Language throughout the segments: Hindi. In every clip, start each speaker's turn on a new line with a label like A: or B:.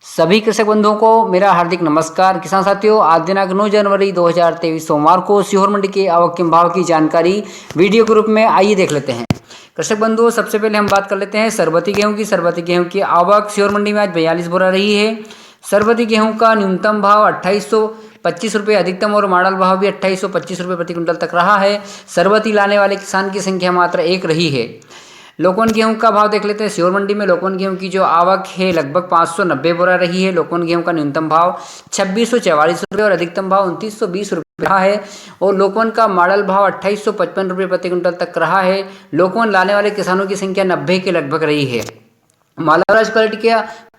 A: सभी कृषक बंधुओं को मेरा हार्दिक नमस्कार। किसान साथियों, आज दिनांक 9 जनवरी 2023 सोमवार को सीहोर मंडी के आवक के भाव की जानकारी वीडियो के रूप में आइए देख लेते हैं। कृषक बंधुओं, सबसे पहले हम बात कर लेते हैं सरबती गेहूं की। सरबती गेहूं की आवक सीहोर मंडी में आज 42 बोरा रही है। सरबती गेहूं का न्यूनतम भाव 2825 रुपये अधिकतम और मॉडल भाव भी 2825 रुपये प्रति क्विंटल तक रहा है। सरबती लाने वाले किसान की संख्या मात्र एक रही है। लोकवन गेहूं का भाव देख लेते हैं। सीहोर मंडी में लोकवन गेहूं की जो आवक है लगभग 590 बोरा रही है। लोकवन गेहूं का न्यूनतम भाव 2644 रुपये और अधिकतम भाव 2920 रुपये रहा है और लोकवन का मॉडल भाव 2855 रुपये प्रति क्विंटल तक रहा है। लोकवन लाने वाले किसानों की संख्या 90 के लगभग रही है। मालावराज क्वालिटी के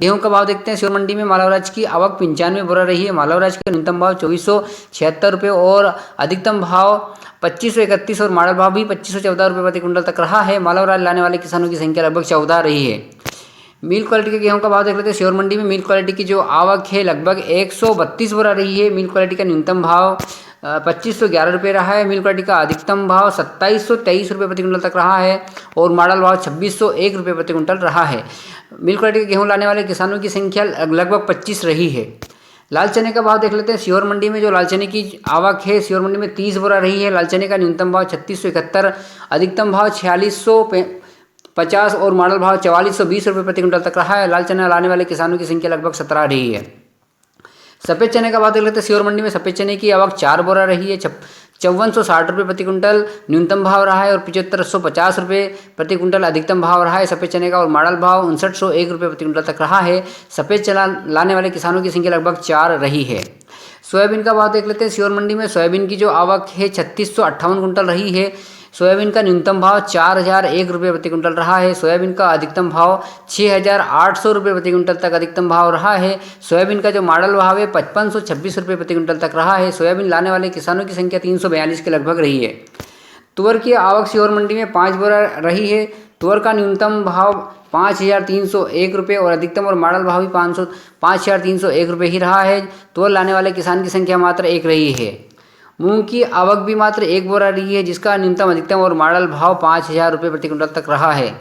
A: गेहूं का भाव देखते हैं। सीहोर मंडी में मालावराज की आवक 95 बोरा रही है। मालावराज का न्यूनतम भाव 2476 रुपये और अधिकतम भाव 2531 और मॉडल भाव भी 2514 रुपये प्रति क्विंटल तक रहा है। मालावराज लाने वाले किसानों की संख्या लगभग 14 रही है। मिल क्वालिटी के गेहूं का भाव देख लेते हैं। सीहोर मंडी में मिल क्वालिटी की जो आवक है लगभग 132 बोरा रही है। मिल क्वालिटी का न्यूनतम भाव 2511 रुपये रहा है। मिल क्वालिटी का अधिकतम भाव 2723 रुपये प्रति क्विंटल तक रहा है और मॉडल भाव 2601 रुपये प्रति क्विंटल रहा है। मिल क्वालिटी के गेहूं लाने वाले किसानों की संख्या लगभग 25 रही है। लाल चने का भाव देख लेते हैं। सीहोर मंडी में जो लाल चने की आवक है सीहोर मंडी में 30 बोरा रही है। लाल चने का न्यूनतम भाव 3671, अधिकतम भाव 4650 और मॉडल भाव 4420 रुपये प्रति क्विंटल तक रहा है। लाल चना लाने वाले किसानों की संख्या लगभग 17 रही है। सफ़ेद चने का भाव देख लेते हैं। सीहोर मंडी में सफ़ेद चने की आवक 4 बोरा रही है। 5460 रुपये प्रति क्विंटल न्यूनतम भाव रहा है और 7550 रुपये प्रति क्विंटल अधिकतम भाव रहा है सफ़ेद चने का और मॉडल भाव 5901 रुपये प्रति क्विंटल तक रहा है। सफ़ेद चना लाने वाले किसानों की संख्या लगभग 4 रही है। सोयाबीन का भाव देख लेते हैं। सीहोर मंडी में सोयाबीन की जो आवक है 3658 कुंटल रही है। सोयाबीन का न्यूनतम भाव 4001 रुपये प्रति क्विंटल रहा है। सोयाबीन का अधिकतम भाव 6800 रुपये प्रति क्विंटल तक अधिकतम भाव रहा है। सोयाबीन का जो मॉडल भाव है 5526 रुपये प्रति क्विंटल तक रहा है। सोयाबीन लाने वाले किसानों की संख्या 342 के लगभग रही है। तुअर की आवक सीहोर मंडी में 5 बोरा रही है। तुअर का न्यूनतम भाव 5301 रुपये और अधिकतम और मॉडल भाव भी 5301 रुपये ही रहा है। तुअर लाने वाले किसान की संख्या मात्र एक रही है। मूंग की आवक भी मात्र 1 बोरा रही है जिसका न्यूनतम अधिकतम और मॉडल भाव 5000 रुपये प्रति क्विंटल तक रहा है।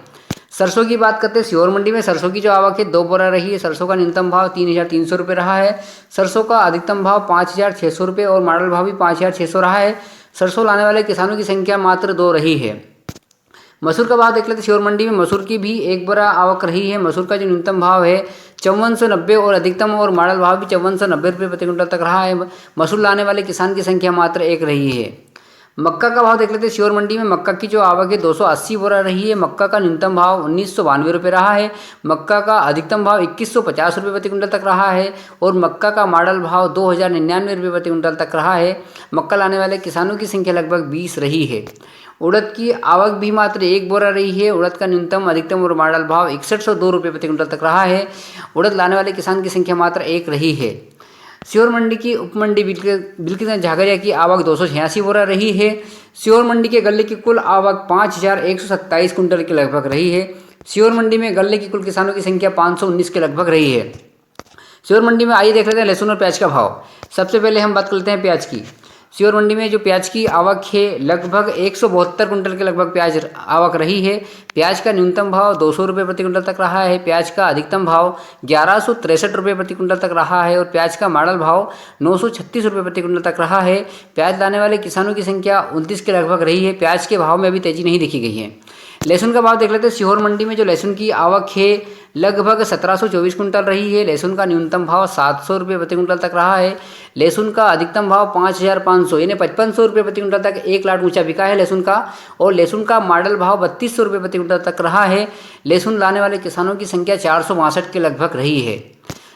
A: सरसों की बात करते हैं। सीहोर मंडी में सरसों की जो आवक है 2 बोरा रही है। सरसों का न्यूनतम भाव 3300 रुपये रहा है। सरसों का अधिकतम भाव 5600 रुपये और मॉडल भाव भी 5600 रहा है। सरसों लाने वाले किसानों की संख्या मात्र 2 रही है। मसूर का भाव देख लेते हैं। सीहोर मंडी में मसूर की भी 1 बोरा आवक रही है। मसूर का जो न्यूनतम भाव है 5490 और अधिकतम और मॉडल भाव भी 5490 रुपये प्रति क्विंटल तक रहा है। मसूर लाने वाले किसान की संख्या मात्र एक रही है। मक्का का भाव देख लेते हैं। सीहोर मंडी में मक्का की जो आवक है 280 बोरा रही है। मक्का का न्यूनतम भाव 1992 रुपये रहा है। मक्का का अधिकतम भाव 2150 रुपये प्रति क्विंटल तक रहा है और मक्का का मॉडल भाव 2099 रुपये प्रति क्विंटल तक रहा है। मक्का लाने वाले किसानों की संख्या लगभग 20 रही है। उड़द की आवक भी मात्र 1 बोरा रही है। उड़द का न्यूनतम अधिकतम और मॉडल भाव 6102 रुपये प्रति क्विंटल तक रहा है। उड़द लाने वाले किसान की संख्या मात्र एक रही है। सीहोर मंडी की उपमंडी बिल्किस झागरिया की आवक 286 बोरा रही है। सीहोर मंडी के गल्ले की कुल आवक 5127 कुंटल के लगभग रही है। सीहोर मंडी में गल्ले की कुल किसानों की संख्या 519 के लगभग रही है। सीहोर मंडी में आइए देख लेते हैं लहसुन और प्याज का भाव। सबसे पहले हम बात कर लेते हैं प्याज की। सीहोर मंडी में जो प्याज की आवक है लगभग 172 कुंटल के लगभग प्याज आवक रही है। प्याज का न्यूनतम भाव 200 रुपये प्रति क्विंटल तक रहा है। प्याज का अधिकतम भाव 1163 रुपये प्रति क्विंटल तक रहा है और प्याज का मॉडल भाव 936 रुपये प्रति क्विंटल तक रहा है। प्याज लाने वाले किसानों की संख्या 29 के लगभग रही है। प्याज के भाव में अभी तेजी नहीं देखी गई है। लहसुन का भाव देख लेते हैं। सीहोर मंडी में जो लहसुन की आवक है लगभग 1724 कुंटल रही है। लहसुन का न्यूनतम भाव 700 रुपये प्रति क्विंटल तक रहा है। लहसुन का अधिकतम भाव 5500 यानी 5500 रुपये प्रति क्विंटल तक 1 लाख ऊंचा बिका है लहसुन का और लहसुन का मॉडल भाव 3200 रुपये प्रति क्विंटल तक रहा है। लहसुन लाने वाले किसानों की संख्या 462 के लगभग रही है।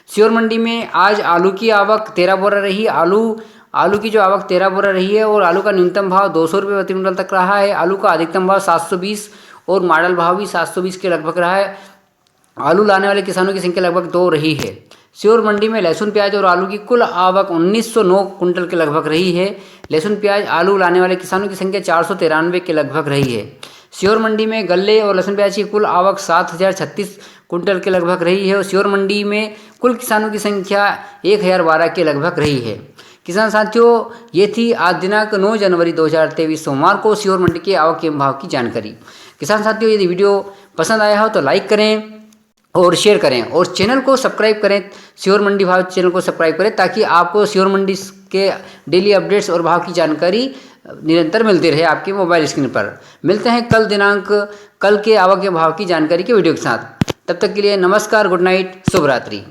A: सीहोर मंडी में आज आलू की आवक 13 बोरा रही। आलू की जो आवक 13 बोरा रही है और आलू का न्यूनतम भाव 200 रुपये प्रति क्विंटल तक रहा है। आलू का अधिकतम भाव 720 और मॉडल भाव भी 720 के लगभग रहा है। आलू लाने वाले किसानों की संख्या लगभग 2 रही है। सीहोर मंडी में लहसुन प्याज और आलू की कुल आवक 1909 कुंटल के लगभग रही है। लहसुन प्याज आलू लाने वाले किसानों की संख्या 493 के लगभग रही है। सीहोर मंडी में गल्ले और लहसुन प्याज की कुल आवक 7036 कुंटल के लगभग रही है और सीहोर मंडी में कुल किसानों की संख्या 1012 के लगभग रही है। किसान साथियों, ये थी आज दिनांक 9 जनवरी 2023 सोमवार को सीहोर मंडी के आवक एवं भाव की जानकारी। किसान साथियों, यदि वीडियो पसंद आया हो तो लाइक करें, और शेयर करें और चैनल को सब्सक्राइब करें। श्योर मंडी भाव चैनल को सब्सक्राइब करें ताकि आपको श्योर मंडी के डेली अपडेट्स और भाव की जानकारी निरंतर मिलती रहे आपके मोबाइल स्क्रीन पर। मिलते हैं कल के आवक के भाव की जानकारी के वीडियो के साथ। तब तक के लिए नमस्कार, गुड नाइट, शुभ रात्रि।